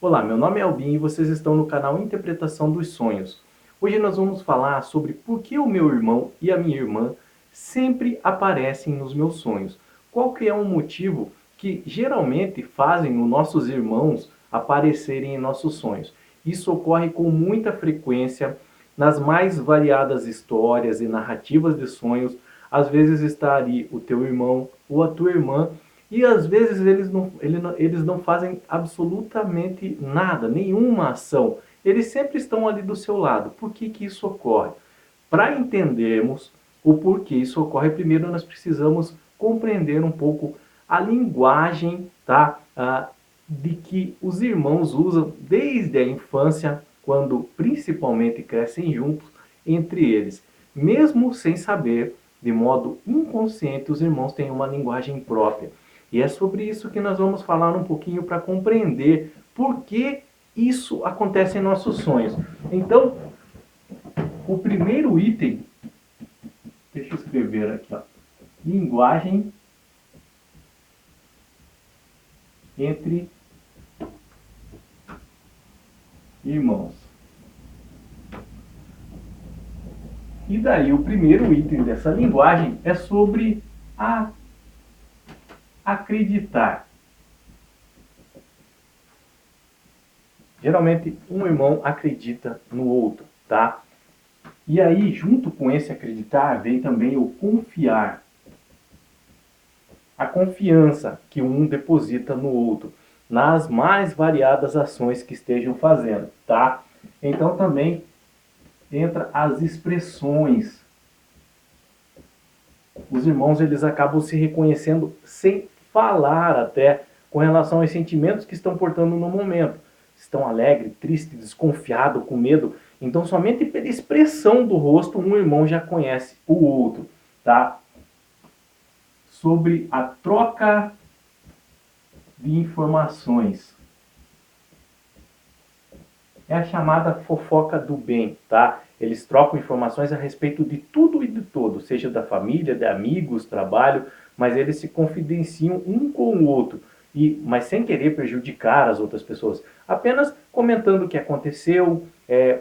Olá, meu nome é Albin e vocês estão no canal Interpretação dos Sonhos. Hoje nós vamos falar sobre por que o meu irmão e a minha irmã sempre aparecem nos meus sonhos. Qual que é o motivo que geralmente fazem os nossos irmãos aparecerem em nossos sonhos? Isso ocorre com muita frequência nas mais variadas histórias e narrativas de sonhos. Às vezes está ali o teu irmão ou a tua irmã e às vezes eles não fazem absolutamente nada, nenhuma ação. Eles sempre estão ali do seu lado. Por que que isso ocorre? Para entendermos o porquê isso ocorre, primeiro nós precisamos compreender um pouco a linguagem, tá? De que os irmãos usam desde a infância, quando principalmente crescem juntos entre eles. Mesmo sem saber, de modo inconsciente, os irmãos têm uma linguagem própria. E é sobre isso que nós vamos falar um pouquinho para compreender por que isso acontece em nossos sonhos. Então, o primeiro item, deixa eu escrever aqui, ó, linguagem entre irmãos. E daí o primeiro item dessa linguagem é sobre acreditar. Geralmente um irmão acredita no outro, tá? E aí, junto com esse acreditar, vem também o confiar. A confiança que um deposita no outro, nas mais variadas ações que estejam fazendo, tá? Então também entra as expressões. Os irmãos, eles acabam se reconhecendo sem falar até, com relação aos sentimentos que estão portando no momento. Estão alegre, triste, desconfiado, com medo. Então, somente pela expressão do rosto, um irmão já conhece o outro, tá? Sobre a troca de informações. É a chamada fofoca do bem, tá? Eles trocam informações a respeito de tudo e de todo, seja da família, de amigos, trabalho, mas eles se confidenciam um com o outro. Mas sem querer prejudicar as outras pessoas, apenas comentando o que aconteceu,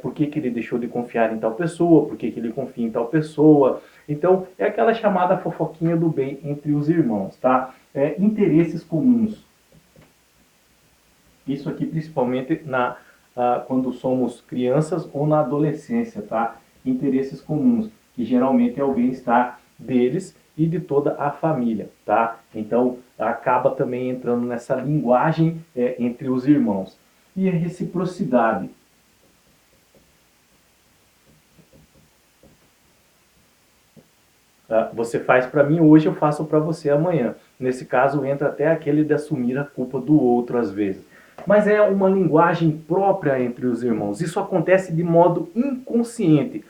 por que ele deixou de confiar em tal pessoa, por que ele confia em tal pessoa. Então, é aquela chamada fofoquinha do bem entre os irmãos, tá? Interesses comuns. Isso aqui principalmente quando somos crianças ou na adolescência, tá? Interesses comuns, que geralmente é o bem-estar deles e de toda a família, tá? Então, acaba também entrando nessa linguagem entre os irmãos. E a reciprocidade. Você faz para mim hoje, eu faço para você amanhã. Nesse caso, entra até aquele de assumir a culpa do outro às vezes. Mas é uma linguagem própria entre os irmãos. Isso acontece de modo inconsciente.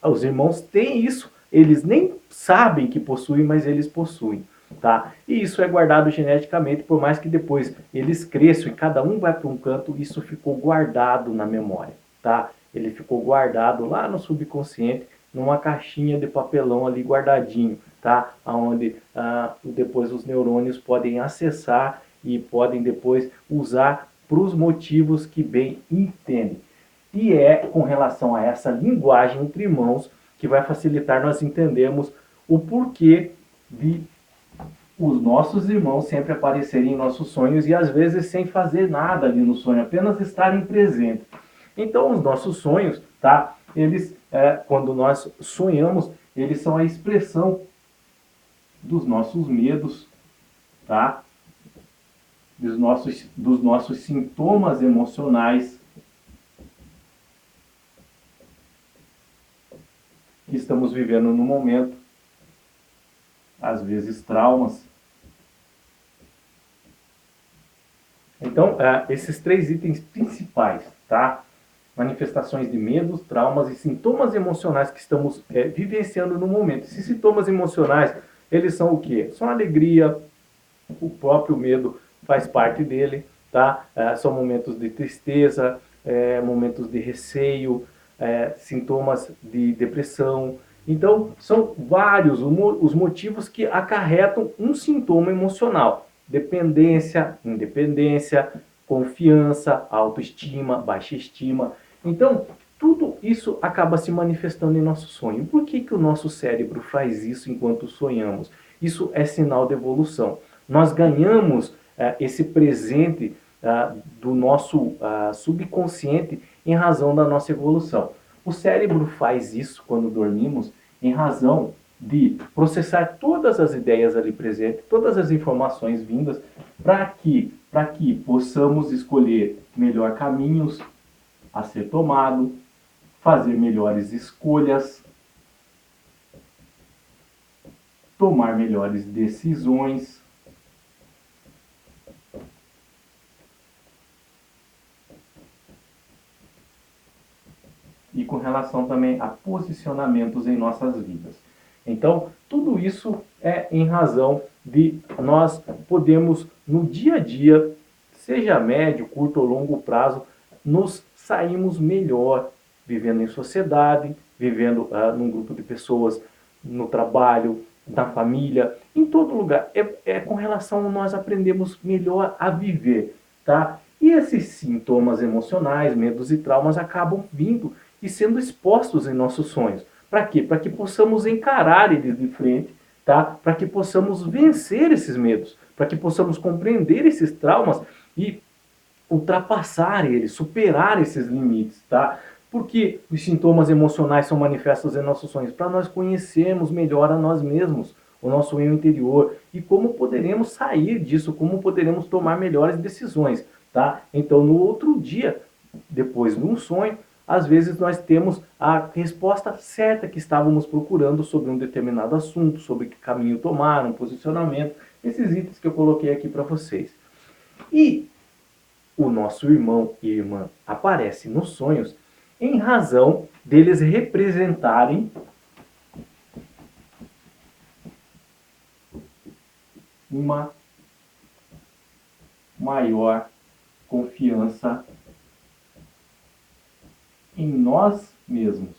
Os irmãos têm isso, eles nem sabem que possuem, mas eles possuem, tá? E isso é guardado geneticamente, por mais que depois eles cresçam e cada um vai para um canto, isso ficou guardado na memória, tá? Ele ficou guardado lá no subconsciente, numa caixinha de papelão ali guardadinho, tá? Onde depois os neurônios podem acessar e podem depois usar para os motivos que bem entendem. E é com relação a essa linguagem entre irmãos que vai facilitar nós entendermos o porquê de os nossos irmãos sempre aparecerem em nossos sonhos e às vezes sem fazer nada ali no sonho, apenas estarem presentes. Então os nossos sonhos, tá? Eles, quando nós sonhamos, eles são a expressão dos nossos medos, tá? Dos nossos sintomas emocionais que estamos vivendo no momento, às vezes traumas. Então, esses três itens principais, tá? Manifestações de medos, traumas e sintomas emocionais que estamos vivenciando no momento. Esses sintomas emocionais, eles são o quê? São alegria, o próprio medo faz parte dele, tá? São momentos de tristeza, momentos de receio, sintomas de depressão. Então, são vários os motivos que acarretam um sintoma emocional. Dependência, independência, confiança, autoestima, baixa estima. Então, tudo isso acaba se manifestando em nosso sonho. Por que o nosso cérebro faz isso enquanto sonhamos? Isso é sinal de evolução. Nós ganhamos esse presente do nosso subconsciente em razão da nossa evolução. O cérebro faz isso quando dormimos em razão de processar todas as ideias ali presentes, todas as informações vindas, para que possamos escolher melhor caminhos a ser tomado, fazer melhores escolhas, tomar melhores decisões. E com relação também a posicionamentos em nossas vidas. Então, tudo isso é em razão de nós podemos, no dia a dia, seja médio, curto ou longo prazo, nos sairmos melhor vivendo em sociedade, vivendo num grupo de pessoas, no trabalho, na família, em todo lugar. É com relação a nós aprendemos melhor a viver, tá? E esses sintomas emocionais, medos e traumas acabam vindo e sendo expostos em nossos sonhos. Para quê? Para que possamos encarar eles de frente, tá? Para que possamos vencer esses medos, para que possamos compreender esses traumas e ultrapassar eles, superar esses limites, tá? Porque os sintomas emocionais são manifestos em nossos sonhos? Para nós conhecermos melhor a nós mesmos, o nosso eu interior e como poderemos sair disso, como poderemos tomar melhores decisões, tá? Então, no outro dia, depois de um sonho, às vezes nós temos a resposta certa que estávamos procurando sobre um determinado assunto, sobre que caminho tomar, um posicionamento, esses itens que eu coloquei aqui para vocês. E o nosso irmão e irmã aparecem nos sonhos em razão deles representarem uma maior confiança em nós mesmos.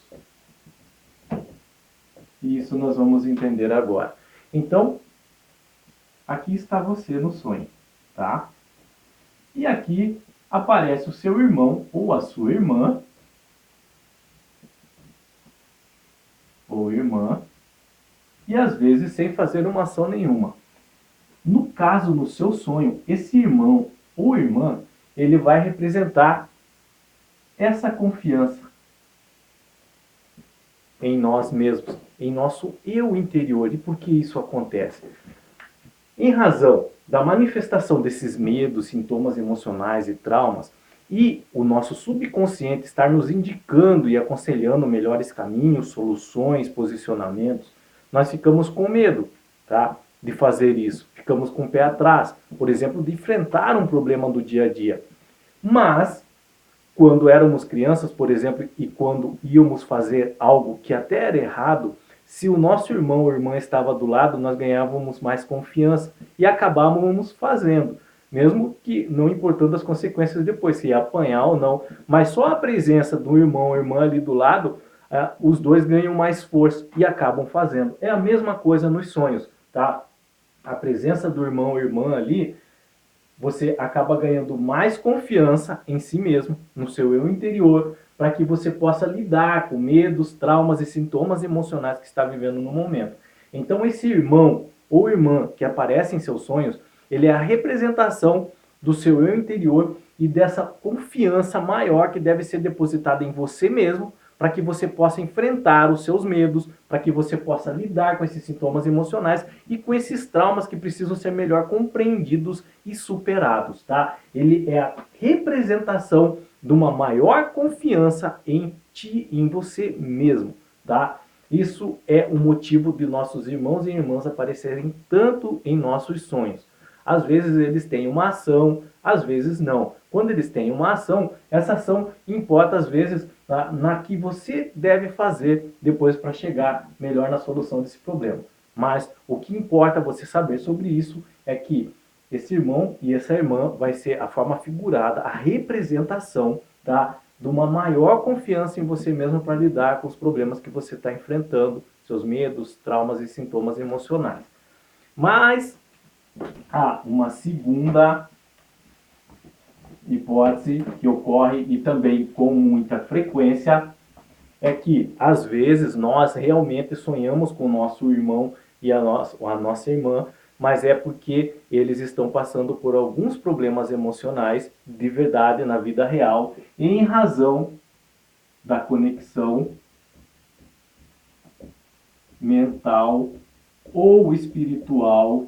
E isso nós vamos entender agora. Então, aqui está você no sonho, tá? E aqui aparece o seu irmão ou a sua irmã, ou irmã, e às vezes sem fazer uma ação nenhuma. No caso, no seu sonho, esse irmão ou irmã, ele vai representar essa confiança em nós mesmos, em nosso eu interior. E por que isso acontece? Em razão da manifestação desses medos, sintomas emocionais e traumas, e o nosso subconsciente estar nos indicando e aconselhando melhores caminhos, soluções, posicionamentos, nós ficamos com medo, tá? De fazer isso. Ficamos com o pé atrás, por exemplo, de enfrentar um problema do dia a dia. Mas, quando éramos crianças, por exemplo, e quando íamos fazer algo que até era errado, se o nosso irmão ou irmã estava do lado, nós ganhávamos mais confiança e acabávamos fazendo. Mesmo que não importando as consequências depois, se ia apanhar ou não. Mas só a presença do irmão ou irmã ali do lado, os dois ganham mais força e acabam fazendo. É a mesma coisa nos sonhos, tá? A presença do irmão ou irmã ali, você acaba ganhando mais confiança em si mesmo, no seu eu interior, para que você possa lidar com medos, traumas e sintomas emocionais que está vivendo no momento. Então, esse irmão ou irmã que aparece em seus sonhos, ele é a representação do seu eu interior e dessa confiança maior que deve ser depositada em você mesmo, para que você possa enfrentar os seus medos, para que você possa lidar com esses sintomas emocionais e com esses traumas que precisam ser melhor compreendidos e superados, tá? Ele é a representação de uma maior confiança em ti, em você mesmo, tá? Isso é o motivo de nossos irmãos e irmãs aparecerem tanto em nossos sonhos. Às vezes eles têm uma ação, às vezes não. Quando eles têm uma ação, essa ação importa às vezes na que você deve fazer depois para chegar melhor na solução desse problema. Mas o que importa você saber sobre isso é que esse irmão e essa irmã vai ser a forma figurada, a representação, tá, de uma maior confiança em você mesmo para lidar com os problemas que você está enfrentando, seus medos, traumas e sintomas emocionais. Mas há uma segunda hipótese que ocorre e também com muita frequência é que, às vezes, nós realmente sonhamos com o nosso irmão e a nossa irmã, mas é porque eles estão passando por alguns problemas emocionais de verdade na vida real, em razão da conexão mental ou espiritual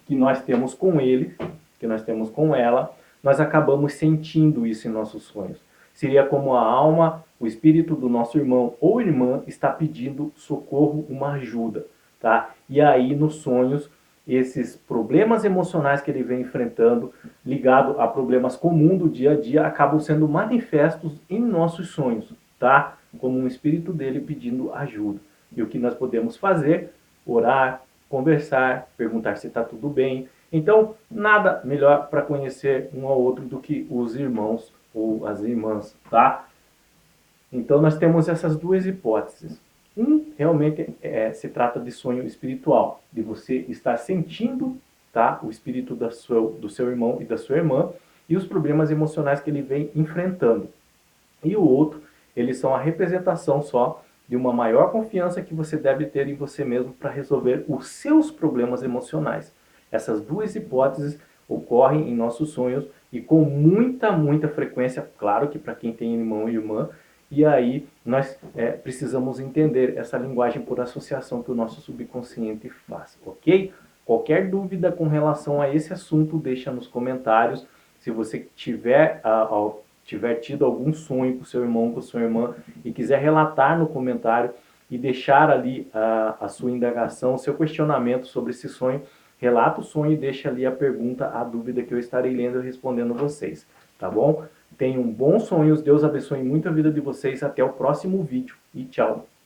que nós temos com ele, que nós temos com ela, nós acabamos sentindo isso em nossos sonhos. Seria como a alma, o espírito do nosso irmão ou irmã está pedindo socorro, uma ajuda, tá? E aí nos sonhos, esses problemas emocionais que ele vem enfrentando, ligado a problemas comuns do dia a dia, acabam sendo manifestos em nossos sonhos, tá? Como um espírito dele pedindo ajuda. E o que nós podemos fazer? Orar, conversar, perguntar se está tudo bem. Então, nada melhor para conhecer um ao outro do que os irmãos ou as irmãs, tá? Então, nós temos essas duas hipóteses. Realmente se trata de sonho espiritual, de você estar sentindo, tá, o espírito do seu irmão e da sua irmã e os problemas emocionais que ele vem enfrentando. E o outro, eles são a representação só de uma maior confiança que você deve ter em você mesmo para resolver os seus problemas emocionais. Essas duas hipóteses ocorrem em nossos sonhos e com muita frequência, claro que para quem tem irmão e irmã, e aí nós precisamos entender essa linguagem por associação que o nosso subconsciente faz, ok? Qualquer dúvida com relação a esse assunto, deixa nos comentários. Se você tiver tido algum sonho com seu irmão, com sua irmã, e quiser relatar no comentário e deixar ali a sua indagação, o seu questionamento sobre esse sonho, relata o sonho e deixa ali a pergunta, a dúvida que eu estarei lendo e respondendo vocês, tá bom? Tenham bons sonhos, Deus abençoe muito a vida de vocês, até o próximo vídeo e tchau!